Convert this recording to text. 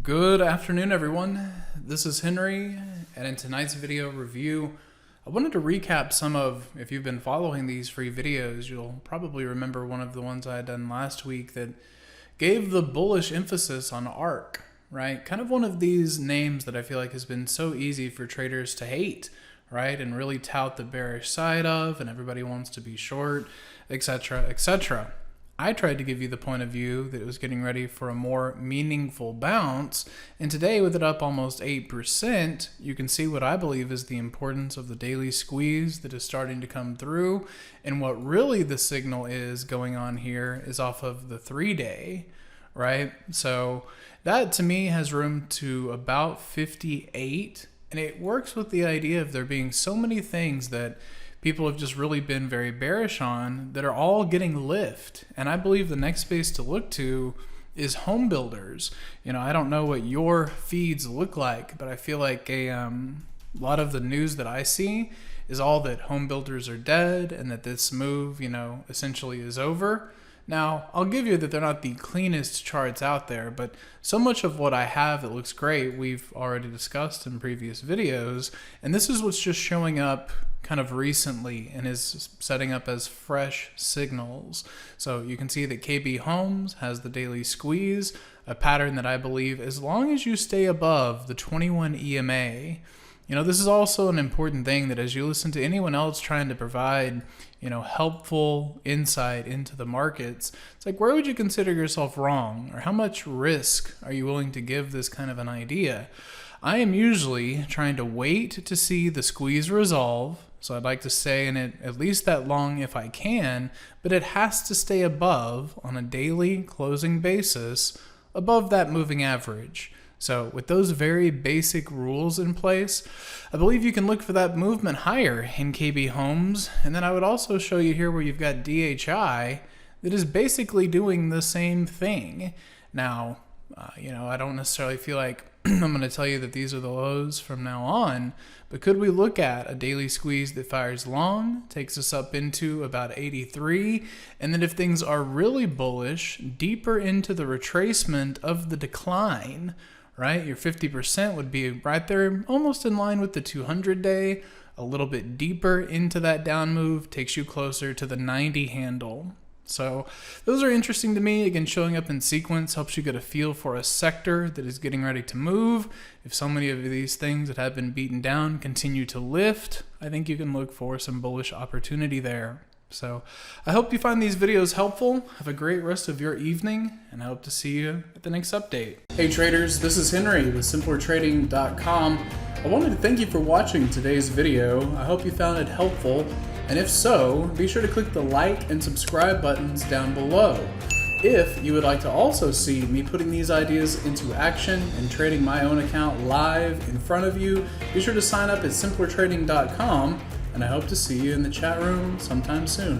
Good afternoon, everyone. This is Henry, and in tonight's video review, I wanted to recap some of, if you've been following these free videos, you'll probably remember one of the ones I had done last week that gave the bullish emphasis on ARK, right? Kind of one of these names that I feel like has been so easy for traders to hate, right? And really tout the bearish side of, and everybody wants to be short, etc., etc. I tried to give you the point of view that it was getting ready for a more meaningful bounce, and today with it up almost 8%, you can see what I believe is the importance of the daily squeeze that is starting to come through, and what really the signal is going on here is off of the 3-day, right? So that to me has room to about 58, and it works with the idea of there being so many things that people have just really been very bearish on that are all getting lift. And I believe the next space to look to is home builders. You know, I don't know what your feeds look like, but I feel like a lot of the news that I see is all that home builders are dead and that this move, you know, essentially is over. Now, I'll give you that they're not the cleanest charts out there, but so much of what I have that looks great, we've already discussed in previous videos, and this is what's just showing up kind of recently and is setting up as fresh signals. So you can see that KB Homes has the daily squeeze, a pattern that I believe as long as you stay above the 21 EMA, you know, this is also an important thing that as you listen to anyone else trying to provide, you know, helpful insight into the markets, it's like, where would you consider yourself wrong? Or how much risk are you willing to give this kind of an idea? I am usually trying to wait to see the squeeze resolve. So I'd like to stay in it at least that long if I can, but it has to stay above on a daily closing basis, above that moving average. So with those very basic rules in place, I believe you can look for that movement higher in KB Homes. And then I would also show you here where you've got DHI that is basically doing the same thing. Now, you know, I don't necessarily feel like I'm going to tell you that these are the lows from now on, but could we look at a daily squeeze that fires long, takes us up into about 83, and then if things are really bullish, deeper into the retracement of the decline, right? Your 50% would be right there, almost in line with the 200-day, a little bit deeper into that down move, takes you closer to the 90 handle. So those are interesting to me. Again, showing up in sequence helps you get a feel for a sector that is getting ready to move. If so many of these things that have been beaten down continue to lift, I think you can look for some bullish opportunity there. So I hope you find these videos helpful. Have a great rest of your evening, and I hope to see you at the next update. Hey traders, this is Henry with simplertrading.com. I wanted to thank you for watching today's video. I hope you found it helpful. And if so, be sure to click the like and subscribe buttons down below. If you would like to also see me putting these ideas into action and trading my own account live in front of you, be sure to sign up at simplertrading.com, and I hope to see you in the chat room sometime soon.